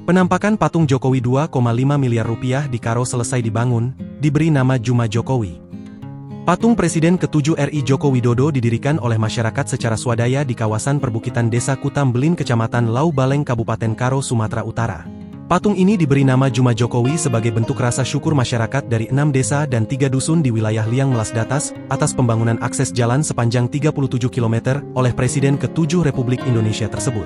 Penampakan patung Jokowi 2,5 miliar rupiah di Karo selesai dibangun, diberi nama Juma Jokowi. Patung Presiden ke-7 RI Joko Widodo didirikan oleh masyarakat secara swadaya di kawasan perbukitan Desa Kutambelin Kecamatan Lau Baleng Kabupaten Karo, Sumatera Utara. Patung ini diberi nama Juma Jokowi sebagai bentuk rasa syukur masyarakat dari 6 desa dan 3 dusun di wilayah Liang Melas Datas atas pembangunan akses jalan sepanjang 37 km oleh Presiden ke-7 Republik Indonesia tersebut.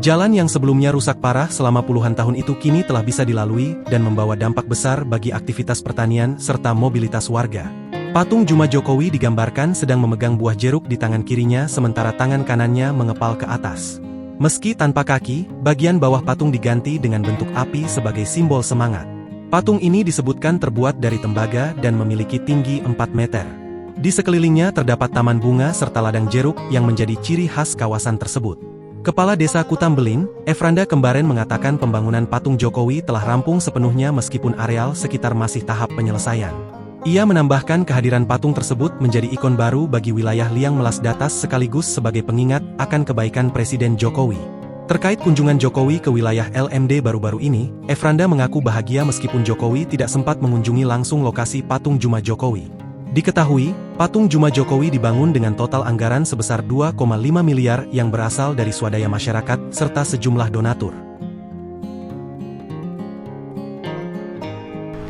Jalan yang sebelumnya rusak parah selama puluhan tahun itu kini telah bisa dilalui dan membawa dampak besar bagi aktivitas pertanian serta mobilitas warga. Patung Juma Jokowi digambarkan sedang memegang buah jeruk di tangan kirinya sementara tangan kanannya mengepal ke atas. Meski tanpa kaki, bagian bawah patung diganti dengan bentuk api sebagai simbol semangat. Patung ini disebutkan terbuat dari tembaga dan memiliki tinggi 4 meter. Di sekelilingnya terdapat taman bunga serta ladang jeruk yang menjadi ciri khas kawasan tersebut. Kepala Desa Kutambelin, Efranda Kembaren mengatakan pembangunan patung Jokowi telah rampung sepenuhnya meskipun areal sekitar masih tahap penyelesaian. Ia menambahkan kehadiran patung tersebut menjadi ikon baru bagi wilayah Liang Melas Datas sekaligus sebagai pengingat akan kebaikan Presiden Jokowi. Terkait kunjungan Jokowi ke wilayah LMD baru-baru ini, Efranda mengaku bahagia meskipun Jokowi tidak sempat mengunjungi langsung lokasi patung Juma Jokowi. Diketahui, patung Juma Jokowi dibangun dengan total anggaran sebesar 2,5 miliar yang berasal dari swadaya masyarakat serta sejumlah donatur.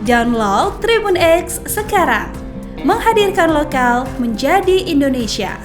Download Tribun X sekarang, menghadirkan lokal menjadi Indonesia.